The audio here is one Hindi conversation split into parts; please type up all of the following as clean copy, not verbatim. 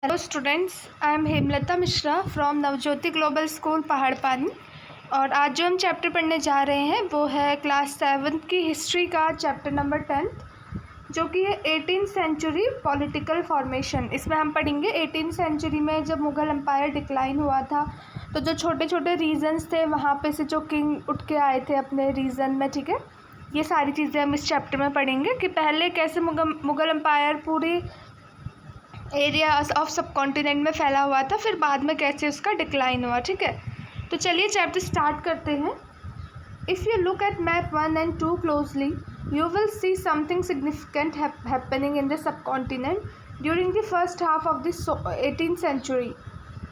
Hello students, I am Hemlata Mishra from Navjyoti global school Paharpani. और आज जो हम चैप्टर पढ़ने जा रहे हैं वो है क्लास 7 की हिस्ट्री का चैप्टर नंबर 10, जो कि है 18th सेंचुरी पॉलिटिकल फॉर्मेशन। इसमें हम पढ़ेंगे 18th सेंचुरी में जब मुग़ल एम्पायर डिक्लाइन हुआ था तो जो छोटे छोटे रीजन्स थे वहाँ पे से जो किंग उठ के आए थे अपने रीजन में। ठीक है, ये सारी चीज़ें हम इस चैप्टर में पढ़ेंगे कि पहले कैसे मुग़ल एम्पायर पूरी एरिया ऑफ सब कॉन्टिनेंट में फैला हुआ था, फिर बाद में कैसे उसका डिक्लाइन हुआ। ठीक है, तो चलिए चैप्टर स्टार्ट करते हैं। If you look at map 1 and 2 closely you will see something significant happening in the subcontinent during the first half of the 18th century.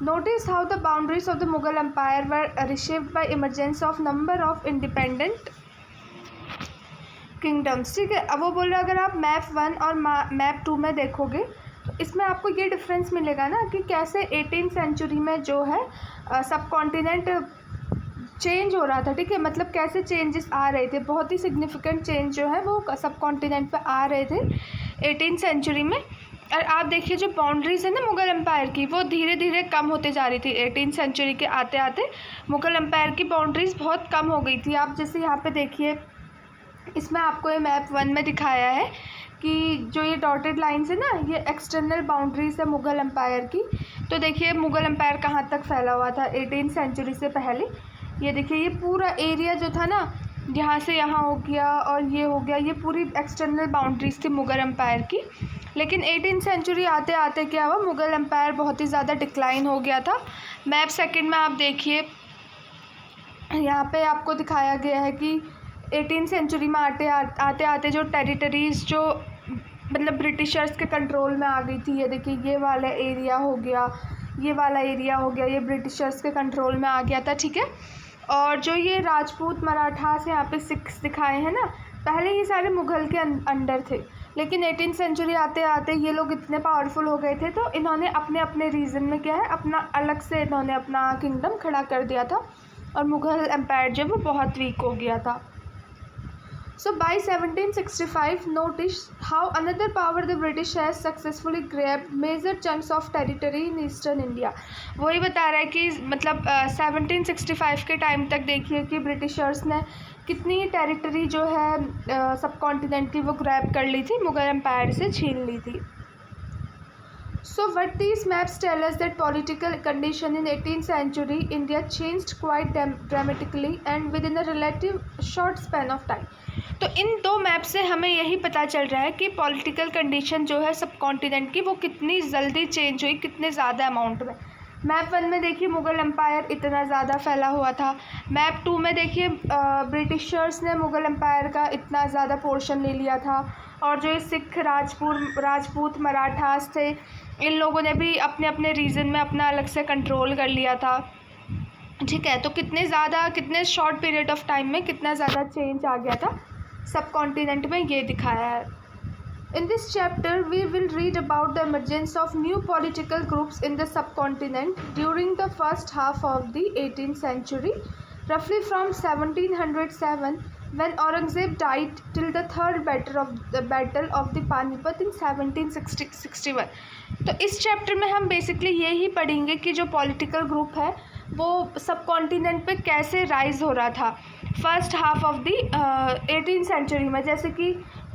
Notice how the boundaries of the Mughal Empire were reshaped by emergence of number of independent kingdoms. ठीक है, अब वो बोल रहे अगर आप मैप 1 और मैप 2 में देखोगे तो इसमें आपको ये डिफरेंस मिलेगा ना कि कैसे 18th सेंचुरी में जो है सब कॉन्टिनेंट चेंज हो रहा था। ठीक है, मतलब कैसे चेंजेस आ रहे थे, बहुत ही सिग्निफिकेंट चेंज जो है वो सब कॉन्टिनेंट पे आ रहे थे 18th सेंचुरी में। और आप देखिए जो बाउंड्रीज है ना मुग़ल एम्पायर की, वो धीरे धीरे कम होते जा रही थी। 18th सेंचुरी के आते आते मुग़ल एम्पायर की बाउंड्रीज बहुत कम हो गई थी। आप जैसे यहाँ पे देखिए, इसमें आपको ये मैप 1 में दिखाया है कि जो ये डॉटेड लाइन्स है ना, ये एक्सटर्नल बाउंड्रीज है मुग़ल एम्पायर की। तो देखिए मुग़ल एम्पायर कहाँ तक फैला हुआ था 18th सेंचुरी से पहले। ये देखिए ये पूरा एरिया जो था ना, यहाँ से यहाँ हो गया और ये हो गया, ये पूरी एक्सटर्नल बाउंड्रीज थी मुग़ल एम्पायर की। लेकिन 18th सेंचुरी आते आते क्या हुआ, मुग़ल एम्पायर बहुत ही ज़्यादा डिक्लाइन हो गया था। मैप सेकेंड में आप देखिए, यहाँ पे आपको दिखाया गया है कि 18th सेंचुरी में आते आते जो टेरिटरीज़ जो मतलब ब्रिटिशर्स के कंट्रोल में आ गई थी। ये देखिए ये वाला एरिया हो गया, ये वाला एरिया हो गया, ये ब्रिटिशर्स के कंट्रोल में आ गया था। ठीक है, और जो ये राजपूत मराठास यहाँ पे सिख्स दिखाए हैं ना, पहले ये सारे मुग़ल के अंडर थे। लेकिन 18th सेंचुरी आते आते ये लोग इतने पावरफुल हो गए थे तो इन्होंने अपने अपने रीजन में क्या है, अपना अलग से इन्होंने अपना किंगडम खड़ा कर दिया था और मुग़ल एम्पायर जो वो बहुत वीक हो गया था। So by 1765, notice how another power, the British, has successfully grabbed major chunks of territory in eastern India. वही बता रहा है कि मतलब 1765 के टाइम तक देखिए कि ब्रिटिशर्स ने कितनी टेरिटरी जो है सब कॉन्टिनेंट की वो ग्रैब कर ली थी, मुग़ल एम्पायर से छीन ली थी। So what these maps tell us that political condition in 18th century India changed quite dramatically and within a relative short span of time. तो इन दो मैप से हमें यही पता चल रहा है कि पॉलिटिकल कंडीशन जो है सब कॉन्टिनेंट की वो कितनी जल्दी चेंज हुई, कितने ज़्यादा अमाउंट में। मैप 1 में देखिए मुग़ल एम्पायर इतना ज़्यादा फैला हुआ था। मैप 2 में देखिए ब्रिटिशर्स ने मुग़ल एम्पायर का इतना ज़्यादा पोर्शन ले लिया था। और जो ये सिख राजपूत मराठास थे, इन लोगों ने भी अपने अपने रीजन में अपना अलग से कंट्रोल कर लिया था। ठीक है, तो कितने शॉर्ट पीरियड ऑफ टाइम में कितना ज़्यादा चेंज आ गया था सब कॉन्टिनेंट में, ये दिखाया है। In this chapter, we will read about the emergence of new political groups in the subcontinent during the first half of the 18th century, roughly from 1707 when Aurangzeb died till the third battle of the Panipat in 1761. तो इस चैप्टर में हम बेसिकली यही पढ़ेंगे कि जो पॉलिटिकल ग्रुप है वो सब कॉन्टिनेंट पे कैसे राइज हो रहा था first half of the 18th century में। जैसे कि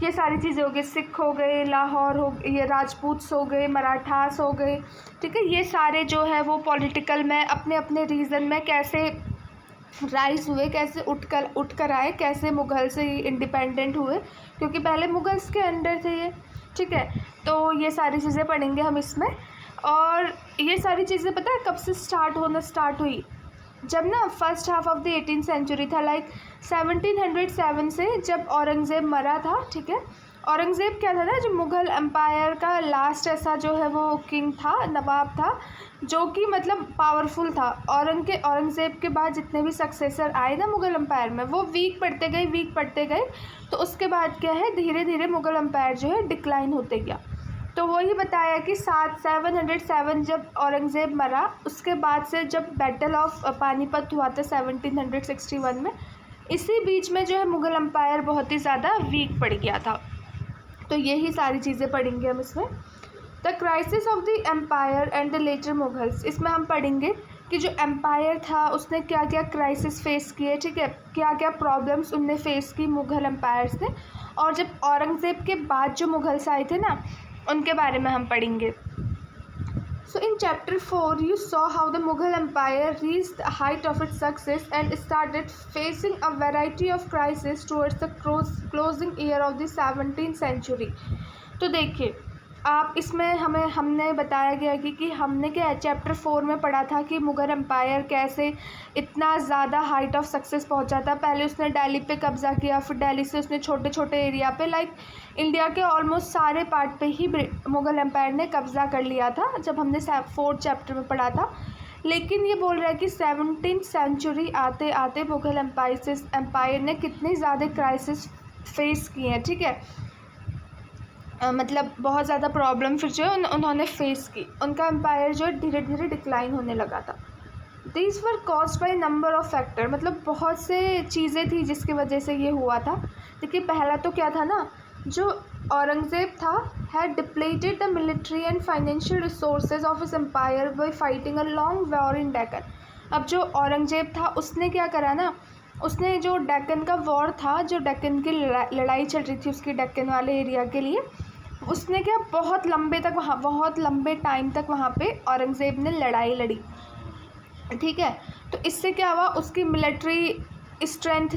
ये सारी चीज़ें हो गई, सिख हो गए, लाहौर हो, ये राजपूत्स हो गए, मराठास हो गए। ठीक है, ये सारे जो है वो पॉलिटिकल में अपने अपने रीजन में कैसे राइज हुए, कैसे उठ कर आए, कैसे मुग़ल से इंडिपेंडेंट हुए, क्योंकि पहले मुग़ल्स के अंडर थे ये। ठीक है, तो ये सारी चीज़ें पढ़ेंगे हम इसमें। और ये सारी चीज़ें पता है कब से स्टार्ट हुई, जब ना first half of the 18th century था, लाइक 1707 से जब औरंगज़ेब मरा था। ठीक है, औरंगज़ेब क्या था ना, जो मुग़ल एम्पायर का लास्ट ऐसा जो है वो किंग था, नवाब था, जो कि मतलब पावरफुल था। औरंगज़ेब के बाद जितने भी सक्सेसर आए ना मुग़ल एम्पायर में, वो वीक पड़ते गए। तो उसके बाद क्या है, धीरे धीरे मुग़ल एम्पायर जो है डिक्लाइन होते गया। तो वही बताया कि 707 जब औरंगज़ेब मरा, उसके बाद से जब बैटल ऑफ पानीपत हुआ था 1761 में, इसी बीच में जो है मुग़ल एम्पायर बहुत ही ज़्यादा वीक पड़ गया था। तो यही सारी चीज़ें पढ़ेंगे हम इसमें। The crisis of the empire and the later Mughals, इसमें हम पढ़ेंगे कि जो एम्पायर था उसने क्या क्या क्राइसिस फेस किए, ठीक है, क्या क्या प्रॉब्लम्स उनने फेस की मुग़ल एम्पायर्स ने, और जब औरंगज़ेब के बाद जो मुगल्स आए थे ना उनके बारे में हम पढ़ेंगे। So in chapter 4 you saw how the Mughal Empire reached the height of its success and started facing a variety of crises towards the closing year of the 17th century। तो देखिए आप इसमें हमने बताया गया कि हमने क्या चैप्टर 4 में पढ़ा था कि मुग़ल एम्पायर कैसे इतना ज़्यादा हाइट ऑफ सक्सेस पहुंचा था। पहले उसने दिल्ली पे कब्ज़ा किया, फिर दिल्ली से उसने छोटे छोटे एरिया पे लाइक इंडिया के ऑलमोस्ट सारे पार्ट पे ही मुग़ल एम्पायर ने कब्ज़ा कर लिया था, जब हमने 4th चैप्टर में पढ़ा था। लेकिन ये बोल रहा है कि 17th सेंचुरी आते आते मुग़ल एम्पायर ने कितने ज़्यादा क्राइसिस फेस किए हैं, ठीक है, मतलब बहुत ज़्यादा प्रॉब्लम फिर जो है उन्होंने फेस की, उनका एम्पायर जो है धीरे धीरे डिक्लाइन होने लगा था। These were caused by number of factor, मतलब बहुत से चीज़ें थी जिसकी वजह से ये हुआ था। देखिए पहला तो क्या था ना, जो औरंगज़ेब था had depleted the military and financial resources of his empire by fighting a long war in Deccan. अब जो औरंगज़ेब था उसने क्या करा ना, उसने जो डेक्कन का वॉर था, जो डेक्कन की लड़ाई चल रही थी उसकी डेक्कन वाले एरिया के लिए, उसने क्या बहुत लंबे टाइम तक वहाँ पे औरंगज़ेब ने लड़ाई लड़ी, ठीक है। तो इससे क्या हुआ, उसकी मिलिट्री स्ट्रेंथ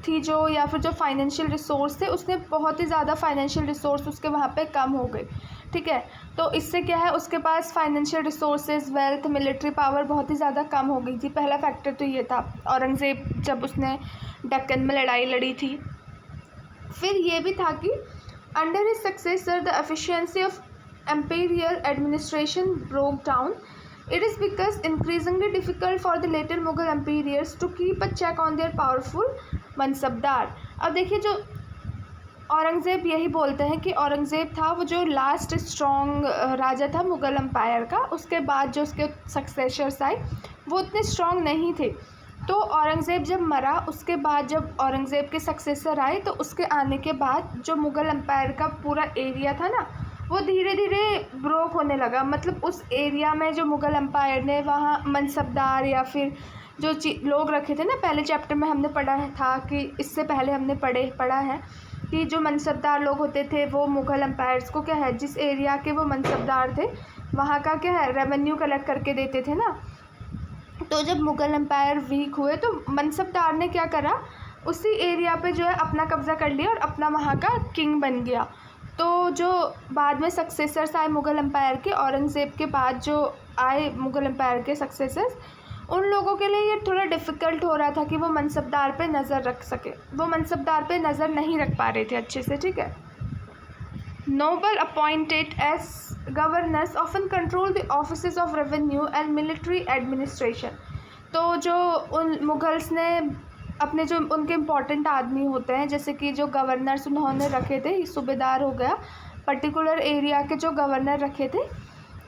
थी जो, या फिर जो फाइनेंशियल रिसोर्स थे, उसने बहुत ही ज़्यादा फाइनेंशियल रिसोर्स उसके वहाँ पे कम हो गए, ठीक है। तो इससे क्या है, उसके पास financial resources, wealth, military power बहुत ही ज़्यादा कम हो गई थी। पहला फैक्टर तो ये था औरंगज़ेब जब उसने डेक्कन में लड़ाई लड़ी थी। फिर ये भी था कि under his successor the efficiency of imperial administration broke down. It is because increasingly difficult for the later Mughal emperors to keep a check on their powerful mansabdar। अब देखिए जो औरंगज़ेब यही बोलते हैं कि औरंगज़ेब था वो जो लास्ट स्ट्रॉन्ग राजा था मुग़ल एम्पायर का, उसके बाद जो उसके सक्सेसर्स आए वो उतने स्ट्रॉन्ग नहीं थे। तो औरंगज़ेब जब मरा उसके बाद जब औरंगज़ेब के सक्सेसर आए तो उसके आने के बाद जो मुग़ल एम्पायर का पूरा एरिया था ना वो धीरे धीरे ब्रोक होने लगा। मतलब उस एरिया में जो मुग़ल एम्पायर ने वहाँ मनसबदार या फिर जो लोग रखे थे ना, पहले चैप्टर में हमने पढ़ा था कि इससे पहले हमने पढ़ा है कि जो मनसबदार लोग होते थे वो मुग़ल एम्पायर्स को क्या है, जिस एरिया के वो मनसबदार थे वहाँ का क्या है रेवेन्यू कलेक्ट करके देते थे ना। तो जब मुग़ल एम्पायर वीक हुए तो मनसबदार ने क्या करा, उसी एरिया पे जो है अपना कब्ज़ा कर लिया और अपना वहाँ का किंग बन गया। तो जो बाद में सक्सेसर्स आए मुग़ल एम्पायर के, औरंगज़ेब के बाद जो आए मुग़ल एम्पायर के सक्सेसर्स, उन लोगों के लिए ये थोड़ा डिफ़िकल्ट हो रहा था कि वो मनसबदार पे नज़र रख सके, वो मनसबदार पे नज़र नहीं रख पा रहे थे अच्छे से, ठीक है। Noble appointed as governors often control the offices of revenue and military administration. तो जो उन मुगल्स ने अपने जो उनके इम्पॉर्टेंट आदमी होते हैं, जैसे कि जो गवर्नर्स उन्होंने रखे थे, सूबेदार हो गया, पर्टिकुलर एरिया के जो गवर्नर रखे थे,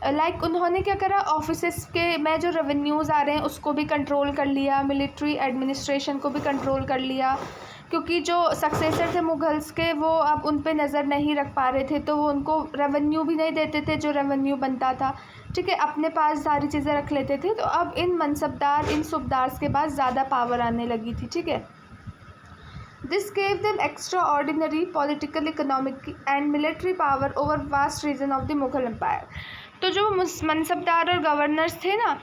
लाइक उन्होंने क्या करा, ऑफिसेस के में जो रेवेन्यूज़ आ रहे हैं उसको भी कंट्रोल कर लिया, मिलिट्री एडमिनिस्ट्रेशन को भी कंट्रोल कर लिया, क्योंकि जो सक्सेसर थे मुगल्स के वो अब उन पे नज़र नहीं रख पा रहे थे, तो वो उनको रेवेन्यू भी नहीं देते थे जो रेवेन्यू बनता था, ठीक है, अपने पास सारी चीज़ें रख लेते थे। तो अब इन मनसबदार, इन सूबेदार्स के पास ज़्यादा पावर आने लगी थी, ठीक है। This gave them extraordinary political, economic and military power over vast region of the Mughal empire. तो जो मनसबदार और गवर्नर्स थे ना,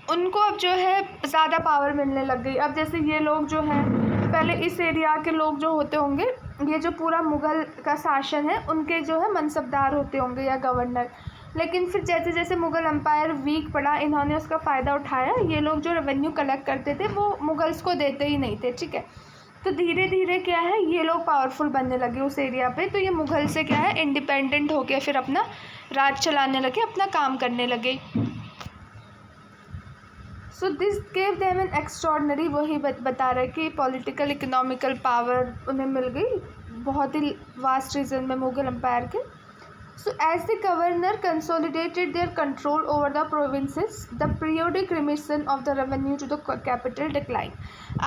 उनको अब जो है ज़्यादा पावर मिलने लग गई। अब जैसे ये लोग जो हैं, पहले इस एरिया के लोग जो होते होंगे, ये जो पूरा मुग़ल का शासन है उनके जो है मनसबदार होते होंगे या गवर्नर, लेकिन फिर जैसे जैसे मुग़ल एम्पायर वीक पड़ा, इन्होंने उसका फ़ायदा उठाया, ये लोग जो रेवेन्यू कलेक्ट करते थे वो मुगल्स को देते ही नहीं थे, ठीक है। तो धीरे धीरे क्या है, ये लोग पावरफुल बनने लगे उस एरिया पे, तो ये मुग़ल से क्या है इंडिपेंडेंट होके फिर अपना राज चलाने लगे, अपना काम करने लगे। So this gave them an extraordinary, वही बता रहे कि पॉलिटिकल, इकोनॉमिकल पावर उन्हें मिल गई बहुत ही वास्ट रीजन में मुग़ल एम्पायर के। So as the governor consolidated their control over the provinces, the periodic remission of the revenue to the capital declined.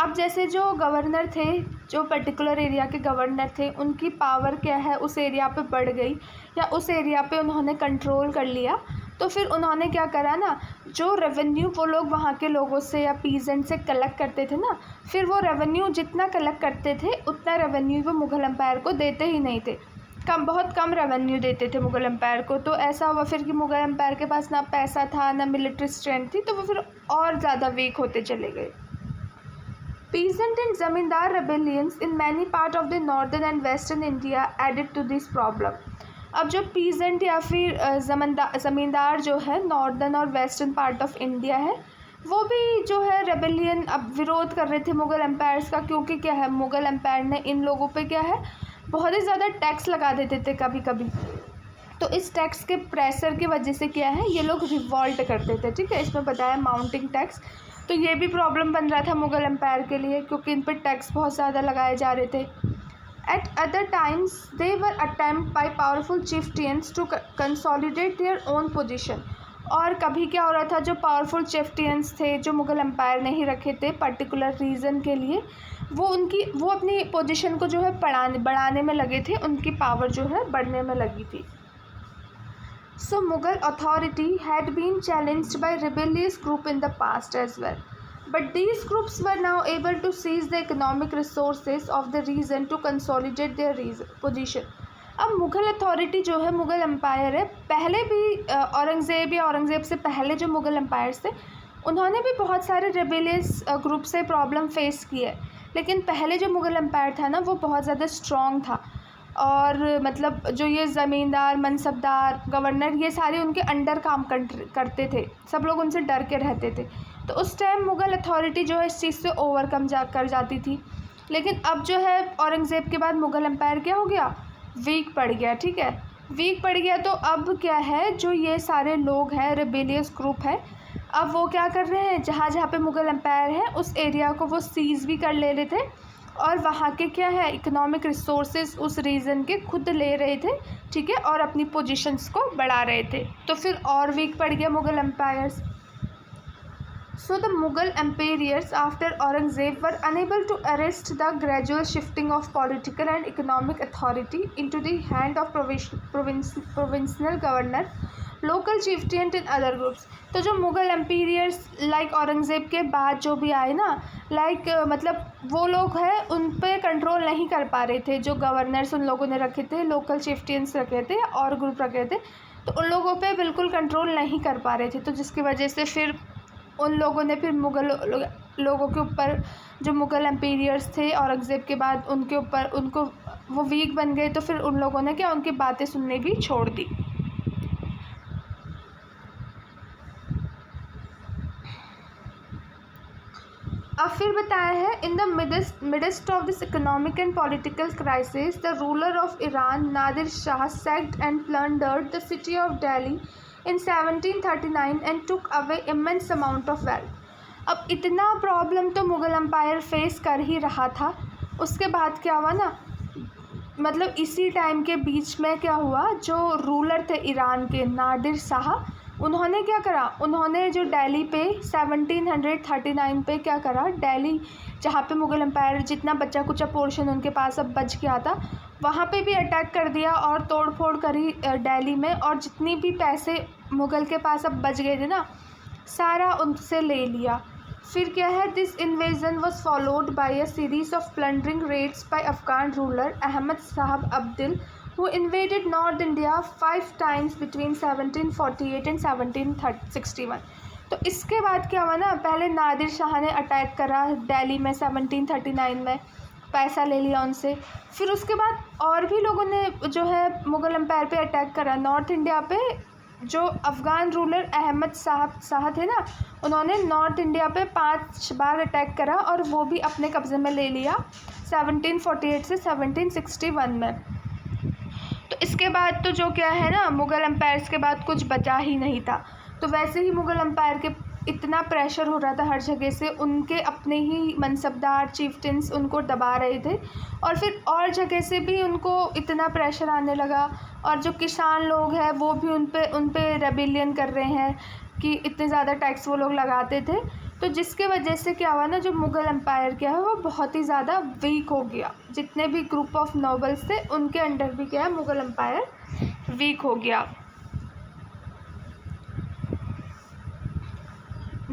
अब जैसे जो गवर्नर थे, जो पर्टिकुलर एरिया के गवर्नर थे, उनकी पावर क्या है उस एरिया पे बढ़ गई या उस एरिया पे उन्होंने कंट्रोल कर लिया, तो फिर उन्होंने क्या करा ना, जो रेवेन्यू वो लोग वहाँ के लोगों से या पीजेंट से कलेक्ट करते थे ना, फिर वो रेवेन्यू जितना कलेक्ट करते थे उतना रेवेन्यू वो मुग़ल एम्पायर को देते ही नहीं थे, बहुत कम रेवेन्यू देते थे मुग़ल एम्पायर को। तो ऐसा हुआ फिर कि मुग़ल एम्पायर के पास ना पैसा था ना मिलिट्री स्ट्रेंथ थी, तो वो फिर और ज़्यादा वीक होते चले गए। Peasant and zamindar rebellions in many part of the northern and western India added to this problem. अब जो पीजेंट या फिर ज़मींदार जो है नॉर्दर्न और वेस्टर्न पार्ट ऑफ इंडिया है, वो भी जो है रेबेलियन अब विरोध कर रहे थे मुग़ल एम्पायर्स का, क्योंकि क्या है मुग़ल एम्पायर ने इन लोगों पे क्या है बहुत ही ज़्यादा टैक्स लगा देते थे कभी कभी। तो इस टैक्स के प्रेशर की वजह से क्या है ये लोग रिवॉल्ट करते थे, ठीक है, इसमें बताया माउंटिंग टैक्स। तो ये भी प्रॉब्लम बन रहा था मुग़ल एम्पायर के लिए, क्योंकि इन पर टैक्स बहुत ज़्यादा लगाए जा रहे थे। At other times, they were attempted by powerful chieftains to consolidate their own position. और कभी क्या हो रहा था, जो पावरफुल चिफ्टियंस थे जो मुग़ल एम्पायर ने ही रखे थे पर्टिकुलर रीज़न के लिए, वो अपनी पोजीशन को जो है बढ़ाने में लगे थे, उनकी पावर जो है बढ़ने में लगी थी। So Mughal authority had been challenged by rebellious group in the past as well, but these groups were now able to seize the economic resources of the region to consolidate their position. अब मुग़ल अथॉरिटी जो है मुग़ल एम्पायर है, पहले भी औरंगज़ेब या औरंगज़ेब से पहले जो मुग़ल एम्पायर्स थे उन्होंने भी बहुत सारे रेबेलियस ग्रुप से प्रॉब्लम फेस की है, लेकिन पहले जो मुग़ल एम्पायर था ना वो बहुत ज़्यादा स्ट्रॉन्ग था, और मतलब जो ये ज़मींदार मनसबदार गवर्नर ये सारे उनके अंडर काम करते थे, सब लोग उनसे डर के रहते थे। तो उस टाइम मुग़ल अथॉरिटी जो है इस चीज़ से ओवरकम कर जाती थी। लेकिन अब जो है औरंगज़ेब के बाद मुग़ल एम्पायर क्या हो गया, वीक पड़ गया, ठीक है, वीक पड़ गया। तो अब क्या है, जो ये सारे लोग हैं रेबेलियस ग्रुप है, अब वो क्या कर रहे हैं, जहाँ जहाँ पे मुग़ल एम्पायर है उस एरिया को वो सीज़ भी कर ले रहे थे, और वहाँ के क्या है इकोनॉमिक रिसोर्सेज उस रीजन के खुद ले रहे थे, ठीक है, और अपनी पोजीशंस को बढ़ा रहे थे। तो फिर और वीक पड़ गया Mughal empires. So the Mughal emperors after Aurangzeb were unable to arrest the gradual shifting of political and economic authority into the hand of provincial governor, local chieftain and other groups. तो जो मुग़ल एम्पीरियर्स लाइक औरंगज़ेब के बाद जो भी आए ना, लाइक मतलब वो लोग हैं उन पे कंट्रोल नहीं कर पा रहे थे, जो गवर्नर्स उन लोगों ने रखे थे, लोकल चिफ्टियंस रखे थे और ग्रुप रखे थे, तो उन लोगों पे बिल्कुल कंट्रोल नहीं कर पा रहे थे। तो जिसकी वजह से फिर उन लोगों ने फिर मुग़ल लोगों के ऊपर, जो मुग़ल एम्पीरियर्स थे औरंगज़ेब के बाद, उनके ऊपर उनको वो वीक बन गए, तो फिर उन लोगों ने क्या उनकी बातें सुनने भी छोड़ दी। अब फिर बताया है in the midst of this economic and political crisis the ruler of Iran Nadir Shah sacked and plundered the city of Delhi in 1739 and took away immense amount of wealth। अब इतना प्रॉब्लम तो मुग़ल एम्पायर फेस कर ही रहा था, उसके बाद क्या हुआ ना, मतलब इसी टाइम के बीच में क्या हुआ, जो रूलर थे ईरान के नादिर शाह, उन्होंने क्या करा, उन्होंने जो दिल्ली पे 1739 पे क्या करा, दिल्ली जहाँ पे मुग़ल एम्पायर जितना बचा कुचा पोर्शन उनके पास अब बच गया था, वहाँ पे भी अटैक कर दिया और तोड़ फोड़ करी दिल्ली में, और जितनी भी पैसे मुग़ल के पास अब बच गए थे ना सारा उनसे ले लिया। फिर क्या है, this invasion was followed by a series of plundering raids by Afghan ruler Ahmad Shah Abdali who invaded North India 5 times between 1748 and 1761। तो इसके बाद क्या हुआ ना, पहले नादिर शाह ने अटैक करा दिल्ली में 1739 में, पैसा ले लिया उनसे, फिर उसके बाद और भी लोगों ने जो है मुग़ल एम्पायर पे अटैक करा नॉर्थ इंडिया पे। जो अफ़गान रूलर अहमद शाह थे ना, उन्होंने नॉर्थ इंडिया पे 5 बार अटैक करा और वो भी अपने कब्ज़े में ले लिया 1748 से 1761 में। तो इसके बाद तो जो क्या है ना, मुग़ल एम्पायर्स के बाद कुछ बचा ही नहीं था। तो वैसे ही मुग़ल एम्पायर के इतना प्रेशर हो रहा था हर जगह से, उनके अपने ही मनसबदार चीफ्टेंस उनको दबा रहे थे, और फिर और जगह से भी उनको इतना प्रेशर आने लगा, और जो किसान लोग हैं वो भी उन पे रेबिलियन कर रहे हैं कि इतने ज़्यादा टैक्स वो लोग लगाते थे। तो जिसके वजह से क्या हुआ ना, जो मुग़ल एम्पायर क्या है वो बहुत ही ज़्यादा वीक हो गया। जितने भी ग्रुप ऑफ नोबल्स थे उनके अंडर भी क्या है, मुग़ल एम्पायर वीक हो गया।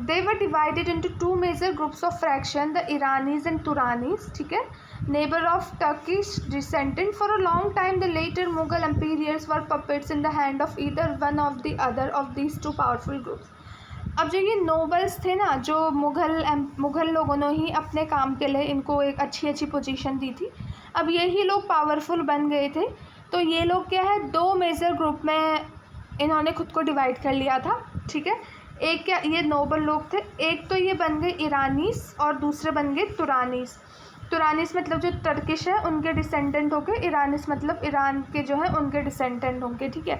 They were divided into two major groups of faction, the Iranis and Turanis, ठीक है, neighbor of Turkish descendant. For a long time, the later Mughal emperors were puppets in the hand of either one of the other of these two powerful groups. अब जो ये नोबल्स थे ना, जो मुग़ल लोगों ने ही अपने काम के लिए इनको एक अच्छी पोजीशन दी थी, अब यही लोग पावरफुल बन गए थे। तो ये लोग क्या है, दो मेजर ग्रुप में इन्होंने खुद को डिवाइड कर लिया था, ठीक है। एक क्या, ये नोबल लोग थे, एक तो ये बन गए ईरानीस और दूसरे बन गए तुरानीस। तुरानीस मतलब जो टर्किश है उनके डिसेंडेंट हो गए, ईरानीस मतलब ईरान के जो है उनके डिसेंडेंट होंगे, ठीक है।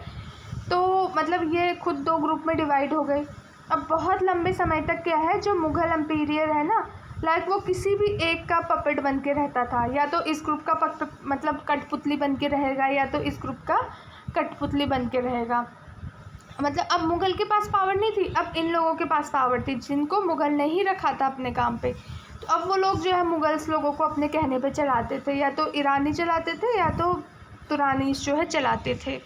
तो मतलब ये खुद दो ग्रुप में डिवाइड हो गए। अब बहुत लंबे समय तक क्या है, जो मुग़ल एम्पीरियर है ना, लाइक वो किसी भी एक का पपेट बन के रहता था, या तो इस ग्रुप का मतलब कठपुतली बन के रहेगा, या तो इस ग्रुप का कठपुतली बन के रहेगा। मतलब अब मुग़ल के पास पावर नहीं थी, अब इन लोगों के पास पावर थी जिनको मुग़ल ने ही रखा था अपने काम पे। तो अब वो लोग जो है मुग़ल्स लोगों को अपने कहने पे चलाते थे, या तो ईरानी चलाते थे या तो तुरानीस जो है चलाते थे।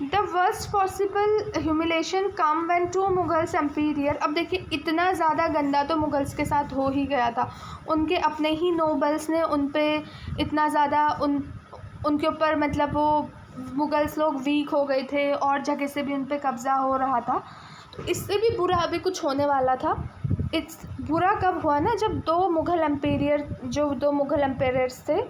The worst possible humiliation come when to Mughals emperor. अब देखिए इतना ज़्यादा गंदा तो मुगल्स के साथ हो ही गया था, उनके अपने ही नोबल्स ने उन पे इतना ज़्यादा उनके ऊपर मतलब वो मुगल्स लोग वीक हो गए थे, और जगह से भी उन पे कब्ज़ा हो रहा था। तो इससे भी बुरा अभी कुछ होने वाला था। इस बुरा कब हुआ ना, जब दो मुग़ल एम्पेयर्स थे,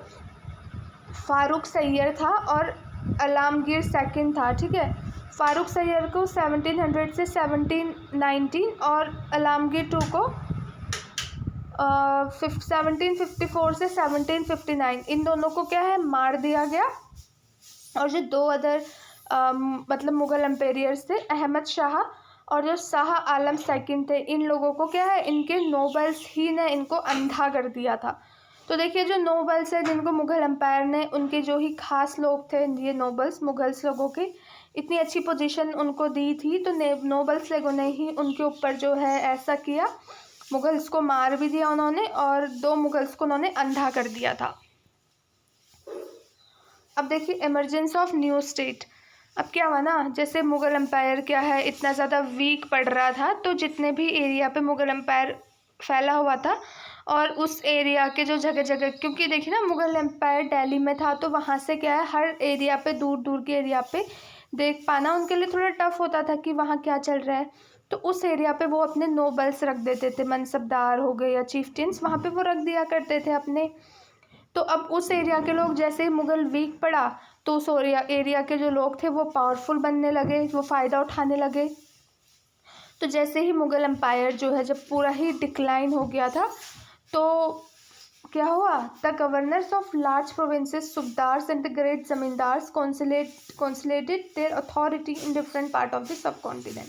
फ़ारूक सैयर था और अलामगीर सेकंड था, ठीक है। फ़ारूक सैयर को 1700 से 1719 और अलामगीर टू को 1754 से 1759, इन दोनों को क्या है, मार दिया गया। और जो दो अदर मतलब मुग़ल एम्पेरियर्स थे, अहमद शाह और जो शाह आलम सेकंड थे, इन लोगों को क्या है, इनके नोबल्स ही ने इनको अंधा कर दिया था। तो देखिए जो नोबल्स है जिनको मुग़ल एम्पायर ने, उनके जो ही ख़ास लोग थे ये नोबल्स, मुगल्स लोगों के इतनी अच्छी पोजीशन उनको दी थी, तो नोबल्स लोगों ने ही उनके ऊपर जो है ऐसा किया, मुगल्स को मार भी दिया उन्होंने, और दो मुगल्स को उन्होंने अंधा कर दिया था। अब देखिए इमरजेंस ऑफ न्यू स्टेट। अब क्या हुआ ना, जैसे मुग़ल एम्पायर क्या है इतना ज़्यादा वीक पड़ रहा था, तो जितने भी एरिया पे मुग़ल एम्पायर फैला हुआ था, और उस एरिया के जो जगह जगह, क्योंकि देखिए ना मुग़ल एम्पायर दिल्ली में था, तो वहाँ से क्या है हर एरिया पे, दूर दूर के एरिया पे देख पाना उनके लिए थोड़ा टफ होता था कि वहाँ क्या चल रहा है। तो उस एरिया पे वो अपने नोबल्स रख देते थे, मनसबदार हो गए या चीफ्टेंस, वहाँ पे वो रख दिया करते थे अपने। तो अब उस एरिया के लोग, जैसे ही मुग़ल वीक पड़ा, तो उस एरिया के जो लोग थे वो पावरफुल बनने लगे, वो फ़ायदा उठाने लगे। तो जैसे ही मुग़ल एम्पायर जो है जब पूरा ही डिक्लाइन हो गया था, तो क्या हुआ, the governors of large provinces, subahdars and the great zamindars consolidated their authority in different part of the subcontinent.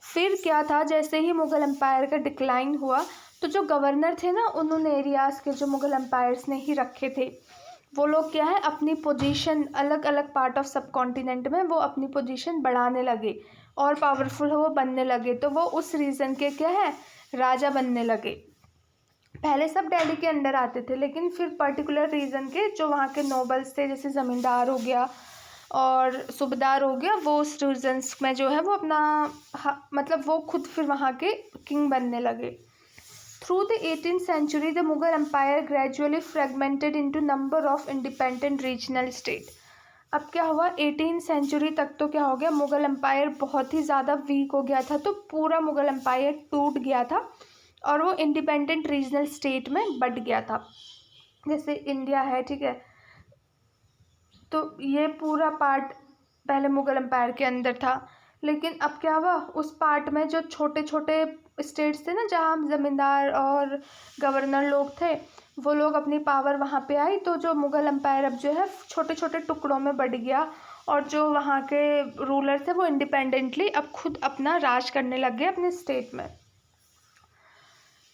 फिर क्या था, जैसे ही मुग़ल एम्पायर का डिक्लाइन हुआ, तो जो गवर्नर थे ना, उन्होंने एरियाज़ के जो मुग़ल एम्पायर्स ने ही रखे थे, वो लोग क्या है अपनी पोजीशन अलग अलग पार्ट ऑफ सब कॉन्टिनेंट में वो अपनी पोजीशन बढ़ाने लगे, और पावरफुल वो बनने लगे। तो वो उस रीजन के क्या है, राजा बनने लगे। पहले सब दिल्ली के अंडर आते थे, लेकिन फिर पर्टिकुलर रीजन के जो वहाँ के नोबल्स थे, जैसे ज़मींदार हो गया और सूबेदार हो गया, वो उस रीजन्स में जो है वो अपना मतलब वो खुद फिर वहाँ के किंग बनने लगे। Through the 18th century, the Mughal Empire gradually fragmented into number of independent regional state. अब क्या हुआ, 18th सेंचुरी तक तो क्या हो गया, मुग़ल एम्पायर बहुत ही ज़्यादा वीक हो गया था, तो पूरा मुग़ल एम्पायर टूट गया था और वो इंडिपेंडेंट रीजनल स्टेट में बट गया था। जैसे इंडिया है, ठीक है, तो ये पूरा पार्ट पहले मुग़ल एम्पायर के अंदर था, लेकिन अब क्या हुआ, उस पार्ट में जो छोटे छोटे स्टेट्स थे ना, जहाँ ज़मींदार और गवर्नर लोग थे, वो लोग अपनी पावर वहाँ पे आई, तो जो मुग़ल एम्पायर अब जो है छोटे छोटे टुकड़ों में बट गया, और जो वहाँ के रूलर थे वो इंडिपेंडेंटली अब खुद अपना राज करने लग गए अपने स्टेट में।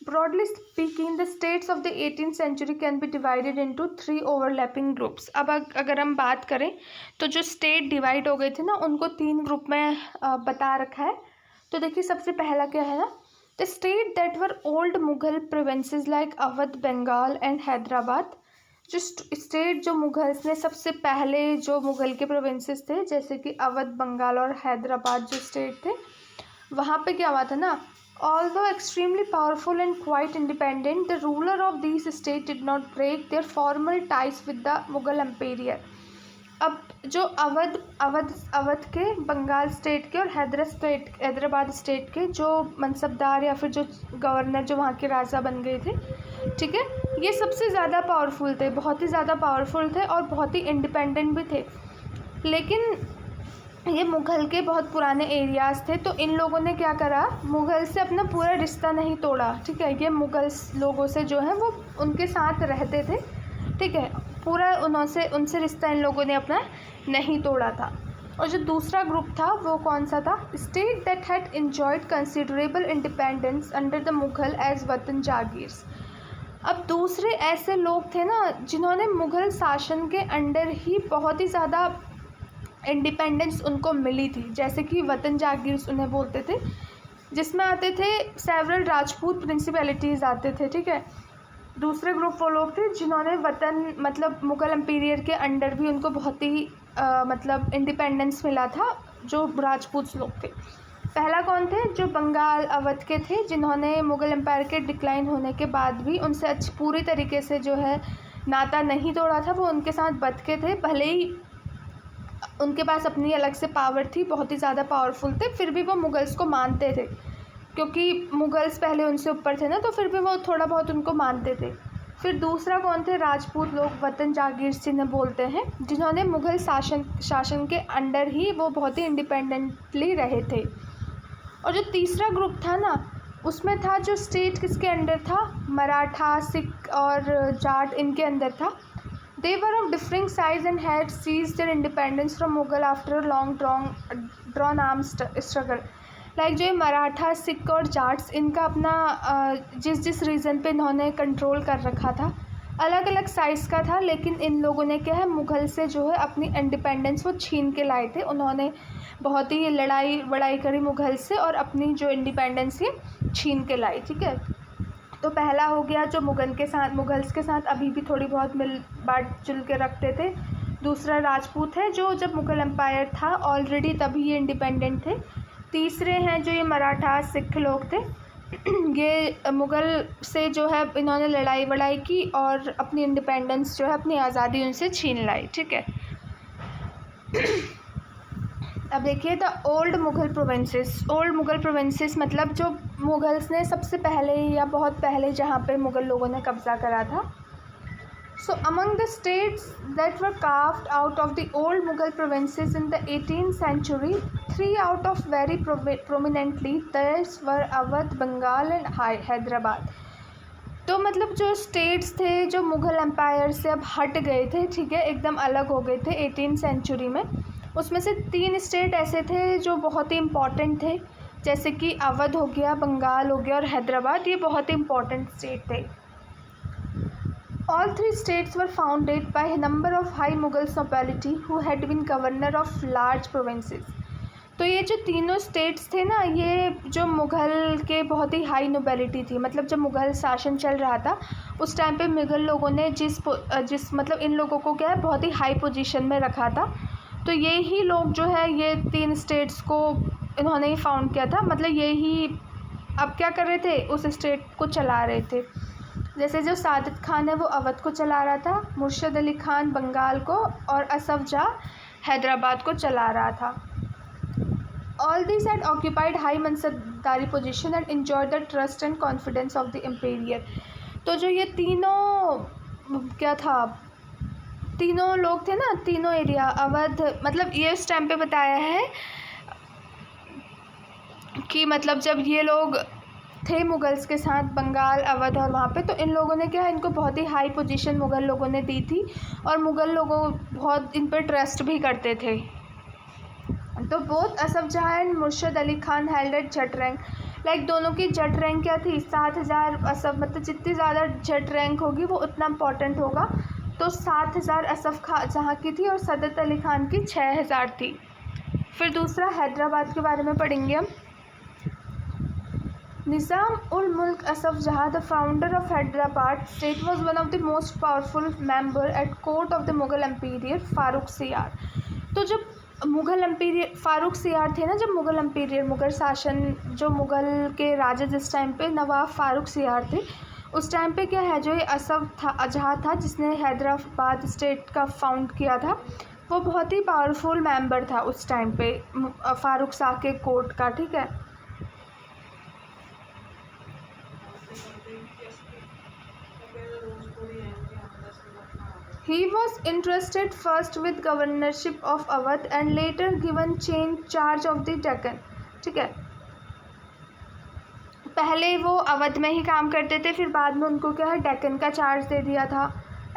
Broadly speaking, the states of the 18th century can be divided into 3 overlapping groups. अब अगर हम बात करें तो जो स्टेट डिवाइड हो गए थे ना उनको 3 ग्रुप में बता रखा है। तो देखिए सबसे पहला क्या है ना, the state that were old Mughal provinces like Awadh, Bengal and Hyderabad. जो स्टेट जो मुगल्स ने सबसे पहले जो मुगल के प्रोविंसेस थे जैसे कि अवध, बंगाल और हैदराबाद जो स्टेट थे, वहाँ पे क्या हुआ था ना, although extremely powerful and quite independent, the ruler of these states did not break their formal ties with the Mughal Empire. अब जो अवध के, बंगाल स्टेट के और हैदराबाद स्टेट के जो मनसबदार या फिर जो गवर्नर जो वहाँ के राजा बन गए थे, ठीक है, ये सबसे ज़्यादा पावरफुल थे, बहुत ही ज़्यादा पावरफुल थे और बहुत ही इंडिपेंडेंट भी थे। लेकिन ये मुग़ल के बहुत पुराने एरियाज़ थे, तो इन लोगों ने क्या करा, मुग़ल से अपना पूरा रिश्ता नहीं तोड़ा, ठीक है। ये मुग़ल लोगों से जो है वो उनके साथ रहते थे, ठीक है, पूरा उनसे रिश्ता इन लोगों ने अपना नहीं तोड़ा था। और जो दूसरा ग्रुप था वो कौन सा था, state that had enjoyed considerable independence under the Mughal as watan jagirs. अब दूसरे ऐसे लोग थे ना जिन्होंने मुग़ल शासन के अंडर ही बहुत ही ज़्यादा इंडिपेंडेंस उनको मिली थी, जैसे कि वतन जागीर्स उन्हें बोलते थे, जिसमें आते थे सेवरल राजपूत प्रिंसिपैलिटीज़ आते थे, ठीक है। दूसरे ग्रुप वो लोग थे जिन्होंने वतन मतलब मुग़ल एम्पायर के अंडर भी उनको बहुत ही मतलब इंडिपेंडेंस मिला था, जो राजपूत लोग थे। पहला कौन थे, जो बंगाल अवध के थे, जिन्होंने मुग़ल एम्पायर के डिक्लाइन होने के बाद भी उनसे पूरी तरीके से जो है नाता नहीं तोड़ा था, वो उनके साथ बच के थे, भले ही उनके पास अपनी अलग से पावर थी, बहुत ही ज़्यादा पावरफुल थे, फिर भी वो मुग़ल्स को मानते थे, क्योंकि मुग़ल्स पहले उनसे ऊपर थे ना, तो फिर भी वो थोड़ा बहुत उनको मानते थे। फिर दूसरा कौन थे, राजपूत लोग, वतन जागीर्स जिन्हें बोलते हैं, जिन्होंने मुग़ल शासन के अंडर ही वो बहुत ही इंडिपेंडेंटली रहे थे। और जो तीसरा ग्रुप था ना, उसमें था जो स्टेट किसके अंडर था, मराठा, सिख और जाट, इनके अंदर था। They were of differing size and had seized their independence from Mughal after a long drawn armed struggle. Like जो ये मराठा, सिख और जाट्स, इनका अपना जिस रीजन पे इन्होंने कंट्रोल कर रखा था, अलग अलग साइज़ का था, लेकिन इन लोगों ने क्या है, मुग़ल से जो है अपनी इंडिपेंडेंस वो छीन के लाए थे। उन्होंने बहुत ही लड़ाई करी मुग़ल से और अपनी जो इंडिपेंडेंस ये छीन के लाई, ठीक है। तो पहला हो गया जो मुग़ल्स के साथ अभी भी थोड़ी बहुत मिल बाँट जुल के रखते थे। दूसरा राजपूत है, जो जब मुग़ल एम्पायर था ऑलरेडी तभी ये इंडिपेंडेंट थे। तीसरे हैं जो ये मराठा, सिख लोग थे, ये मुग़ल से जो है इन्होंने लड़ाई की और अपनी इंडिपेंडेंस जो है, अपनी आज़ादी उनसे छीन लाई, ठीक है। अब देखिए द ओल्ड मुग़ल प्रोविंसेस मतलब जो मुग़ल्स ने सबसे पहले या बहुत पहले जहाँ पे मुग़ल लोगों ने कब्ज़ा करा था। So among the states that were carved out of the old Mughal provinces in the 18th century, 3 out of very prominently these were Awadh, Bengal and Hyderabad. तो मतलब जो स्टेट्स थे जो मुग़ल एम्पायर से अब हट गए थे, ठीक है, एकदम अलग हो गए थे 18th century में, उसमें से 3 स्टेट ऐसे थे जो बहुत ही इम्पॉर्टेंट थे, जैसे कि अवध हो गया, बंगाल हो गया और हैदराबाद, ये बहुत ही इम्पॉर्टेंट स्टेट थे। All 3 states were founded by a number of high Mughal nobility who had been governor of large provinces. तो ये जो तीनों स्टेट्स थे ना, ये जो मुग़ल के बहुत ही हाई नोबिलिटी थी, मतलब जब मुग़ल शासन चल रहा था उस टाइम पे मुग़ल लोगों ने जिस मतलब इन लोगों को क्या है बहुत ही हाई पोजीशन में रखा था। तो ये ही लोग जो है ये 3 स्टेट्स को इन्होंने ही फाउंड किया था, मतलब ये ही अब क्या कर रहे थे, उस स्टेट को चला रहे थे। जैसे जो सादित खान है वो अवध को चला रहा था, मुर्शद अली खान बंगाल को और असफ जाह हैदराबाद को चला रहा था। All these had occupied high mansabdari position and enjoyed the trust and confidence of the emperor. तो जो ये तीनों क्या था, तीनों लोग थे ना, तीनों एरिया अवध, मतलब ये उस टाइम पे बताया है कि मतलब जब ये लोग थे मुग़ल्स के साथ, बंगाल, अवध और वहाँ पे, तो इन लोगों ने क्या है, इनको बहुत ही हाई पोजीशन मुग़ल लोगों ने दी थी और मुग़ल लोगों बहुत इन पर ट्रस्ट भी करते थे, तो both Asaf Jah and Murshid Ali Khan held at zat rank, like दोनों की जट रैंक क्या थी 7000, असफ मतलब जितनी ज़्यादा जट रैंक होगी वो उतना इम्पॉर्टेंट होगा। तो 7000 असफ जहाँ की थी और सदत अली खान की 6000 थी। फिर दूसरा हैदराबाद के बारे में पढ़ेंगे हम। निज़ाम उल Mulk Asaf Jah the founder of Hyderabad state was one of the most powerful member at court of the Mughal emperor Farrukh Siyar. तो जब मुग़ल एम्पीरियर फारूक सियार थे ना, जब मुग़ल एम्पीरियर मुग़ल शासन, जो मुग़ल के राजा जिस टाइम पे नवाब फारूक सियार थे, उस टाइम पे क्या है जो ये असफ था जहाँ था जिसने हैदराबाद स्टेट का फाउंड किया था, वो बहुत ही पावरफुल मेंबर था उस टाइम पे फारूक शाह के कोर्ट का। ठीक है, He was entrusted first with governorship of Awadh and later given charge of the Deccan। ठीक है, पहले वो अवध में ही काम करते थे, फिर बाद में उनको क्या है डेक्कन का चार्ज दे दिया था।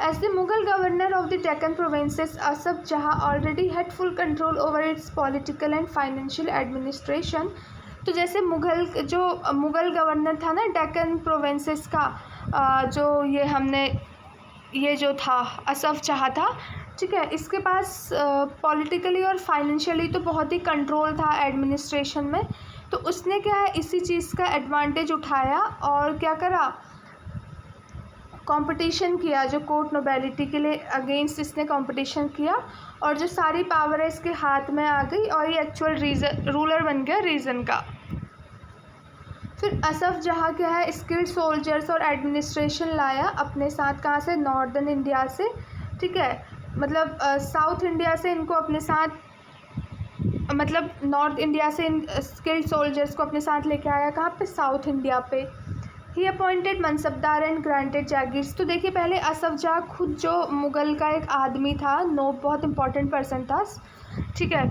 As the Mughal governor of the Deccan provinces, Asaf Jah already had full control over its political and financial administration. तो जैसे मुगल गवर्नर था ना डेक्कन प्रोविंसेस का, ये जो था असफ जहाँ था, ठीक है, इसके पास पॉलिटिकली और फाइनेंशियली तो बहुत ही कंट्रोल था एडमिनिस्ट्रेशन में। तो उसने क्या है इसी चीज़ का एडवांटेज उठाया और क्या करा, कंपटीशन किया, जो कोर्ट नोबेलिटी के लिए अगेंस्ट इसने कंपटीशन किया और जो सारी पावर है इसके हाथ में आ गई और ये एक्चुअल रूलर बन गया रीजन का। फिर असफ जहाँ क्या है स्किल्ड सोल्जर्स और एडमिनिस्ट्रेशन लाया अपने साथ, कहाँ से, नॉर्दर्न इंडिया से। ठीक है, मतलब साउथ इंडिया से इनको अपने साथ, मतलब नॉर्थ इंडिया से इन स्किल्ड सोल्जर्स को अपने साथ लेके आया, कहाँ पे, साउथ इंडिया पे। He appointed mansabdar and granted jagirs. तो देखिए पहले असफ जहाँ खुद जो मुग़ल का एक आदमी था, बहुत इंपॉर्टेंट पर्सन था। ठीक है,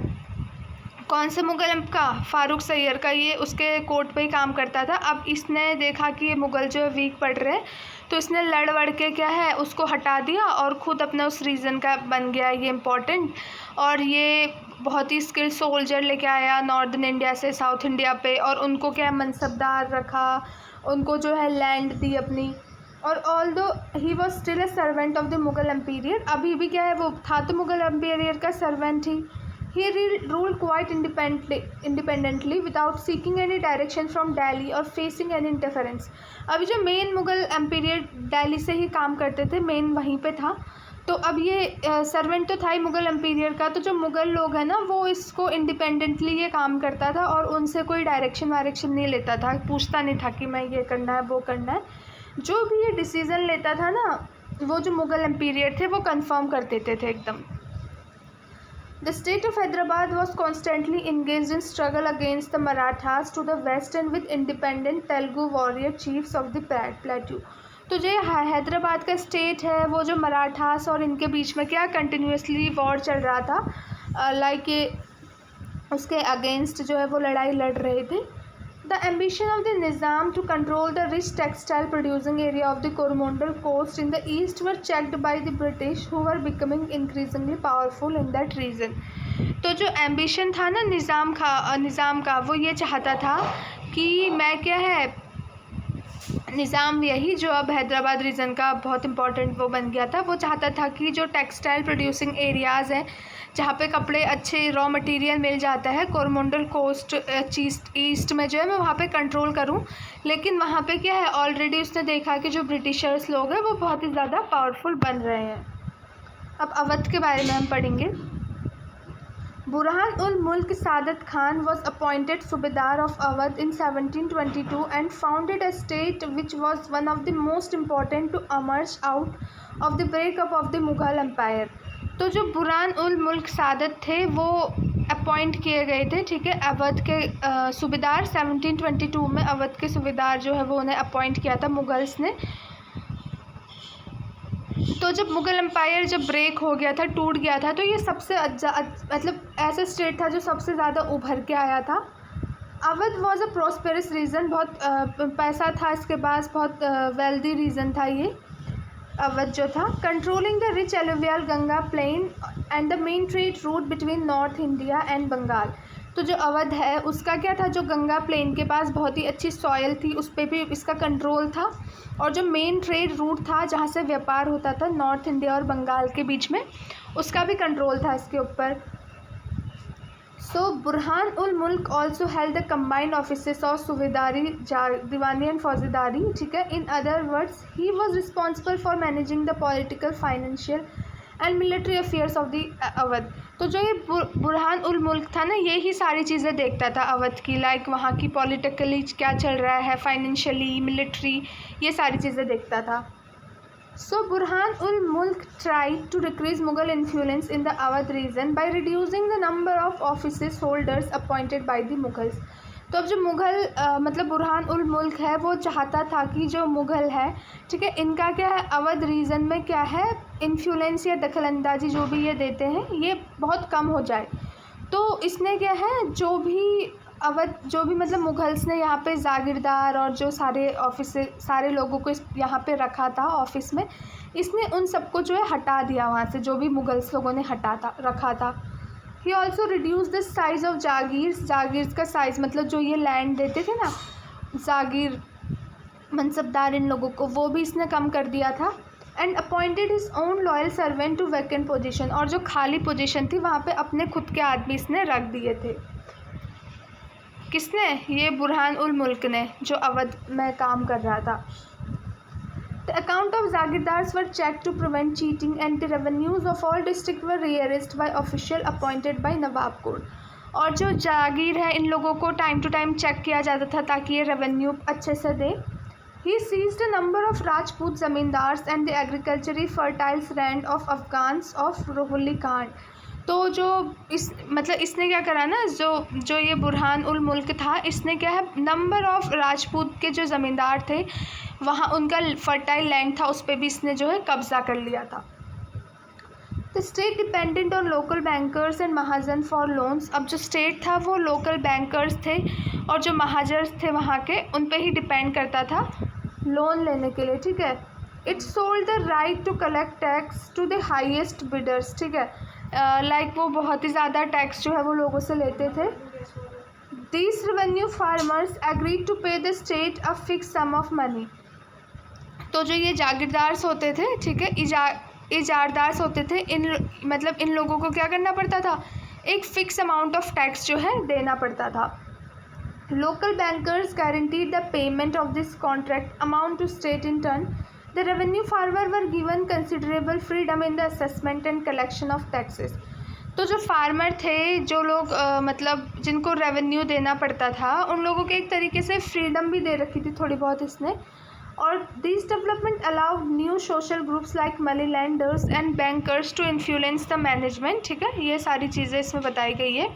कौन से मुग़ल का, फारूक सैयर का, ये उसके कोर्ट पे ही काम करता था। अब इसने देखा कि ये मुग़ल जो है वीक पड़ रहे हैं, तो इसने लड़ के क्या है उसको हटा दिया और ख़ुद अपने उस रीजन का बन गया ये इम्पोर्टेंट। और ये बहुत ही स्किल्ड सोल्जर लेके आया नॉर्दर्न इंडिया से साउथ इंडिया पे, और उनको क्या है मनसबदार रखा, उनको जो है लैंड दी अपनी। और although he was still a servant of the Mughal emperor, अभी भी क्या है वो था तो मुग़ल एम्पीरियर का servant he. He ruled quite independently without seeking any direction from Delhi or facing any interference। अभी जो मेन मुग़ल एम्पीरियर दिल्ली से ही काम करते थे, मेन वहीं पे था। तो अब ये सर्वेंट तो था ही मुग़ल एम्पीरियर का, तो जो मुग़ल लोग हैं ना वो इसको इंडिपेंडेंटली ये काम करता था और उनसे कोई डायरेक्शन नहीं लेता था, पूछता नहीं था कि मैं ये करना है वो करना है। जो भी ये डिसीज़न लेता था ना वो जो मुग़ल एम्पीरियर थे वो कंफर्म कर देते थे एकदम। The state of Hyderabad was constantly engaged in struggle against the Marathas to the west and with independent Telugu warrior chiefs of the plateau। तो जो हैदराबाद का स्टेट है वो जो मराठास और इनके बीच में क्या कंटिन्यूसली वॉर चल रहा था, लाइक ये उसके अगेंस्ट जो है वो लड़ाई लड़ रहे थे। The ambition of the Nizam to control the rich textile producing area of the Coromandel coast in the east were checked by the British, who were becoming increasingly powerful in that region। तो जो एम्बिशन था ना निज़ाम का वो ये चाहता था कि मैं क्या है, निज़ाम यही जो अब हैदराबाद रीजन का बहुत इंपॉर्टेंट वो बन गया था, वो चाहता था कि जो टेक्सटाइल प्रोड्यूसिंग एरियाज़ हैं जहाँ पे कपड़े अच्छे रॉ मटेरियल मिल जाता है, कोरोमंडल कोस्ट ईस्ट में जो है मैं वहाँ पे कंट्रोल करूँ। लेकिन वहाँ पे क्या है ऑलरेडी उसने देखा कि जो ब्रिटिशर्स लोग हैं वो बहुत ही ज़्यादा पावरफुल बन रहे हैं। अब अवध के बारे में हम पढ़ेंगे। बुरहान उल मुल्क सादत Khan was appointed Subedar of Awadh in 1722 and founded a state which was one of the most important to emerge out of the breakup of the Mughal Empire। तो जो बुरहान उल मुल्क सादत थे वो अपॉइंट किए गए थे, ठीक है, अवध के सूबेदार। 1722 में अवध के सूबेदार जो है वो उन्हें अपॉइंट किया था मुगल्स ने। तो जब मुग़ल एम्पायर जब ब्रेक हो गया था, टूट गया था, तो ये सबसे मतलब ऐसा स्टेट था जो सबसे ज़्यादा उभर के आया था। Awadh was a prosperous region, बहुत पैसा था इसके पास, बहुत वेल्दी रीजन था ये। अवध जो था, controlling the rich alluvial Ganga plain and the main trade route between north India and Bengal. तो जो अवध है उसका क्या था, जो गंगा प्लेन के पास बहुत ही अच्छी सॉयल थी उस पर भी इसका कंट्रोल था, और जो मेन ट्रेड रूट था जहाँ से व्यापार होता था नॉर्थ इंडिया और बंगाल के बीच में, उसका भी कंट्रोल था इसके ऊपर। सो Burhan ul Mulk also held the combined offices of subedari, diwani and faujdari, ठीक है। In other words he was responsible for managing the political, financial and military affairs of the Awadh. तो जो ये बुरहान उल मुल्क था ना, ये ही सारी चीज़ें देखता था अवध की, लाइक वहाँ की पॉलिटिकली क्या चल रहा है, फाइनेंशियली, मिलिट्री, ये सारी चीज़ें देखता था। So Burhan ul Mulk tried to decrease Mughal influence in the Awadh region by reducing the number of offices holders appointed by the Mughals। तो अब जो मुग़ल मतलब बुरहान उल मुल्क है वो चाहता था कि जो मुग़ल है, ठीक है, इनका क्या है अवध रीजन में क्या है इन्फ्लुएंस या दखलंदाजी जो भी ये देते हैं ये बहुत कम हो जाए। तो इसने क्या है जो भी अवध जो भी मतलब मुग़ल्स ने यहाँ पे जागीरदार और जो सारे ऑफिस सारे लोगों को यहाँ पे रखा था ऑफिस में, इसने उन सबको जो है हटा दिया वहाँ से, जो भी मुग़ल्स लोगों ने रखा था। He also reduce the size of jagirs का साइज़, मतलब जो ये लैंड देते थे ना जागीर मनसबदार इन लोगों को, वो भी इसने कम कर दिया था। And appointed his own loyal servant to vacant position, और जो खाली पोजीशन थी वहाँ पे अपने खुद के आदमी इसने रख दिए थे। किसने? ये बुरहान उल मुल्क ने, जो अवध में काम कर रहा था। The account of जागीरदार्स were checked to prevent cheating and the revenues of all districts were rearranged by official appointed by Nawab court. और जो जागीर है इन लोगों को टाइम टू टाइम चेक किया जाता था ताकि ये रेवेन्यू अच्छे से दे। He seized a number of Rajput zamindars and the agriculturally fertile land of Afghans of रोहुल्ली Khan. तो जो इसने क्या करा ना, जो ये बुरहान उल मुल्क था, इसने क्या है नंबर ऑफ़ राजपूत के जो ज़मींदार थे वहाँ उनका फर्टाइल लैंड था उस पर भी इसने जो है कब्ज़ा कर लिया था। The state dependent on local bankers and Mahajan for loans. अब जो स्टेट था वो लोकल बैंकर्स थे और जो महाजर्स थे वहाँ के, उन पे ही डिपेंड करता था लोन लेने के लिए, ठीक है। It sold the right to collect tax to the highest bidders, ठीक है, लाइक वो बहुत ही ज़्यादा टैक्स जो है वो लोगों से लेते थे। These revenue farmers agreed to pay the state a fix sum of money. तो जो ये जागीरदार्स होते थे, ठीक है, इजारदार्स होते थे, इन लोगों को क्या करना पड़ता था, एक फ़िक्स अमाउंट ऑफ टैक्स जो है देना पड़ता था। Local bankers guaranteed the payment of this contract amount to state in turn. The revenue farmer were given considerable freedom in the assessment and collection of taxes। तो जो फार्मर थे, जो लोग मतलब जिनको रेवेन्यू देना पड़ता था, उन लोगों के एक तरीके से फ्रीडम भी दे रखी थी थोड़ी बहुत इसने। और this development allowed new social groups like money lenders and bankers to influence the management, ठीक है, ये सारी चीज़ें इसमें बताई गई है।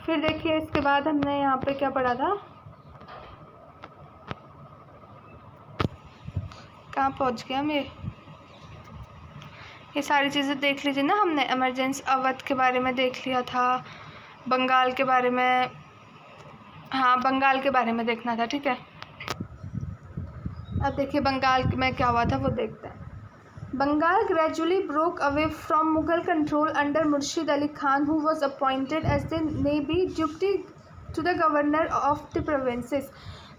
फिर देखिए इसके बाद हमने यहाँ पे क्या पढ़ा था, कहाँ पहुँच गया हम, ये सारी चीज़ें देख लीजिए ना हमने। इमरजेंसी अवध के बारे में देख लिया था, बंगाल के बारे में, हाँ बंगाल के बारे में देखना था, ठीक है। अब देखिए बंगाल में क्या हुआ था वो देखते हैं। Bengal gradually broke away from Mughal control under Murshid Ali Khan, who was appointed as the Naibi Deputy to the governor of the provinces।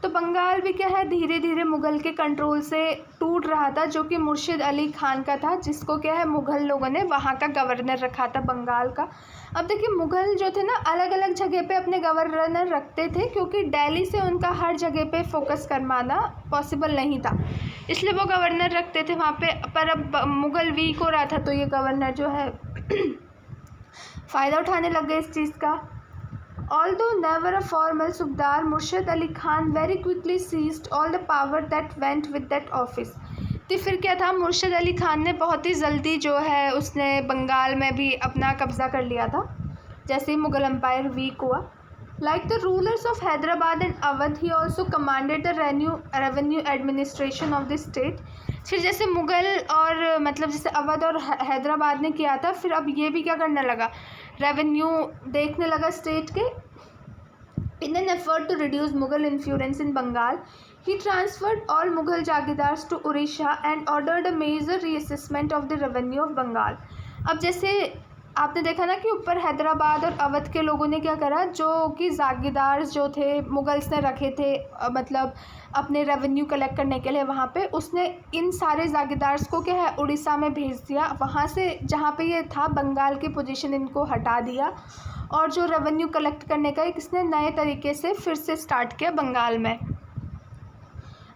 तो बंगाल भी क्या है धीरे धीरे मुग़ल के कंट्रोल से टूट रहा था, जो कि मुर्शिद अली खान का था, जिसको क्या है मुग़ल लोगों ने वहाँ का गवर्नर रखा था बंगाल का। अब देखिए मुग़ल जो थे ना अलग अलग जगह पे अपने गवर्नर रखते थे, क्योंकि दिल्ली से उनका हर जगह पे फोकस करवाना पॉसिबल नहीं था, इसलिए वो गवर्नर रखते थे वहाँ पे। पर अब मुग़ल वीक हो रहा था तो ये गवर्नर जो है फ़ायदा उठाने लग गए इस चीज़ का। Although never a formal Subdar, Murshid Ali Khan very quickly seized all the power that went with that office। तो फिर क्या था, मुर्शिद अली खान ने बहुत ही जल्दी जो है उसने बंगाल में भी अपना कब्ज़ा कर लिया था जैसे ही मुग़ल एम्पायर वीक हुआ। Like the rulers of Hyderabad and Awadh, he also commanded the revenue administration of the state. फिर जैसे मुग़ल और मतलब जैसे अवध और हैदराबाद ने किया था, फिर अब ये भी क्या करने लगा, रेवेन्यू देखने लगा स्टेट के. In an effort to reduce Mughal influence in Bengal, he transferred all Mughal jagidars to Odisha and ordered a major reassessment of the revenue of Bengal. अब जैसे आपने देखा ना कि ऊपर हैदराबाद और अवध के लोगों ने क्या करा, जो कि जागीरदार जो थे मुगल्स ने रखे थे मतलब अपने रेवेन्यू कलेक्ट करने के लिए वहाँ पे, उसने इन सारे जागीरदार्स को क्या है उड़ीसा में भेज दिया. वहाँ से जहाँ पे ये था बंगाल की पोजीशन इनको हटा दिया और जो रेवेन्यू कलेक्ट करने का एक इसने नए तरीके से फिर से स्टार्ट किया बंगाल में.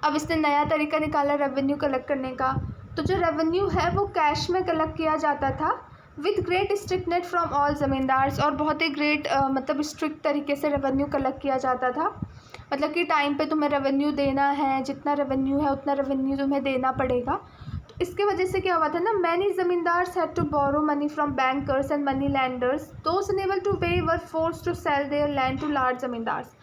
अब इसने नया तरीका निकाला रेवेन्यू कलेक्ट करने का. तो जो रेवेन्यू है वो कैश में कलेक्ट किया जाता था with great strictness from all zamindars, और बहुत ही ग्रेट मतलब स्ट्रिक्ट तरीके से रेवेन्यू कलेक्ट किया जाता था. मतलब कि टाइम पे तुम्हें रेवेन्यू देना है, जितना रेवेन्यू है उतना रेवेन्यू तुम्हें देना पड़ेगा. तो इसके वजह से क्या हुआ था ना, many zamindars had to borrow money from bankers and money lenders, those unable to pay were force to sell their land to large zamindars.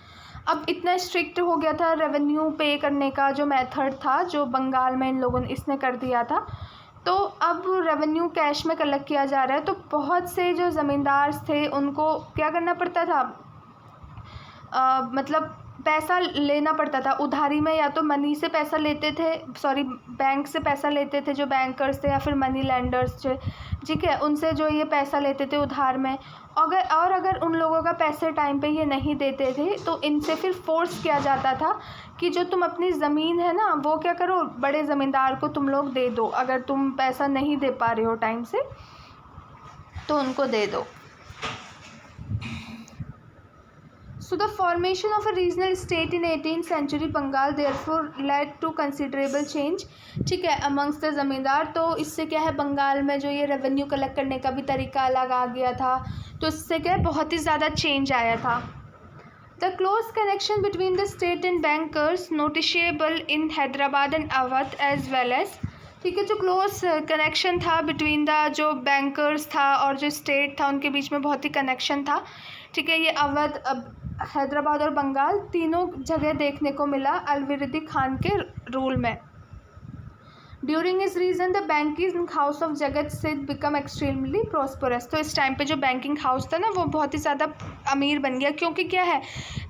अब इतना स्ट्रिक्ट हो गया था रेवेन्यू पे करने का जो मेथड था, जो बंगाल में इन लोगों ने इसने कर दिया था. तो अब रेवेन्यू कैश में कलेक्ट किया जा रहा है, तो बहुत से जो ज़मींदार थे उनको क्या करना पड़ता था, मतलब पैसा लेना पड़ता था उधारी में, या तो मनी से पैसा लेते थे, बैंक से पैसा लेते थे जो बैंकर्स थे, या फिर मनी लैंडर्स थे, ठीक है, उनसे जो ये पैसा लेते थे उधार में. अगर उन लोगों का पैसे टाइम पे ये नहीं देते थे तो इनसे फिर फोर्स किया जाता था कि जो तुम अपनी ज़मीन है ना वो क्या करो, बड़े ज़मींदार को तुम लोग दे दो, अगर तुम पैसा नहीं दे पा रहे हो टाइम से तो उनको दे दो. So the formation of a regional state in 18th century Bengal therefore led to considerable change, ठीक है, amongst the ज़मींदार. तो इससे क्या है, बंगाल में जो ये रेवेन्यू कलेक्ट करने का भी तरीका अलग आ गया था, तो इससे क्या है बहुत ही ज़्यादा चेंज आया था. The close connection between the state and bankers noticeable in Hyderabad and Awadh as well as, ठीक है, जो क्लोज कनेक्शन था बिटवीन द जो बैंकर्स था और जो स्टेट था उनके बीच में बहुत ही कनेक्शन था. ठीक है, ये अवध, हैदराबाद और बंगाल तीनों जगह देखने को मिला अलविरुद्दीन खान के रूल में. ड्यूरिंग इस region the banking house of Jagat Singh become extremely prosperous. तो इस टाइम पे जो बैंकिंग हाउस था ना वो बहुत ही ज़्यादा अमीर बन गया, क्योंकि क्या है,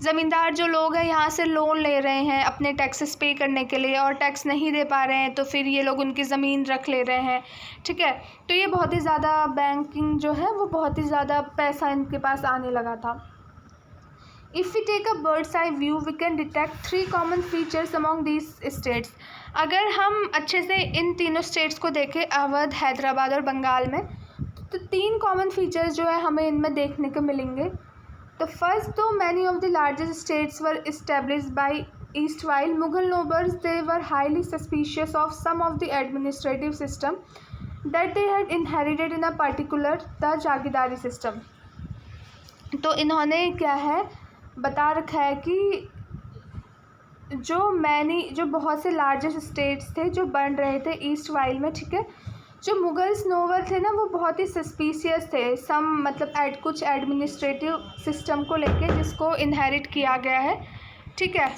ज़मींदार जो लोग हैं यहाँ से लोन ले रहे हैं अपने टैक्सेस पे करने के लिए, और टैक्स नहीं दे पा रहे हैं तो फिर ये लोग उनकी ज़मीन रख ले रहे हैं. ठीक है, तो ये बहुत ही ज़्यादा बैंकिंग जो है वो बहुत ही ज़्यादा पैसा इनके पास आने लगा था. If we take a bird's eye view, we can detect 3 common features among these states. अगर हम अच्छे से इन तीनों स्टेट्स को देखें, अवध, हैदराबाद और बंगाल में, तो 3 कॉमन फीचर्स जो है हमें इनमें देखने को मिलेंगे. तो फर्स्ट, तो many of the largest states were established by erstwhile Mughal nobles they were highly suspicious of some of the administrative system that they had inherited in a particular the jagirdari system. तो इन्होंने क्या है बता रखा है कि जो बहुत से लार्जेस्ट स्टेट्स थे जो बन रहे थे ईस्ट वाइल में, ठीक है, जो मुगल्स नोबल थे ना वो बहुत ही सस्पिशियस थे सम मतलब कुछ एडमिनिस्ट्रेटिव सिस्टम को लेके जिसको इनहेरिट किया गया है. ठीक है,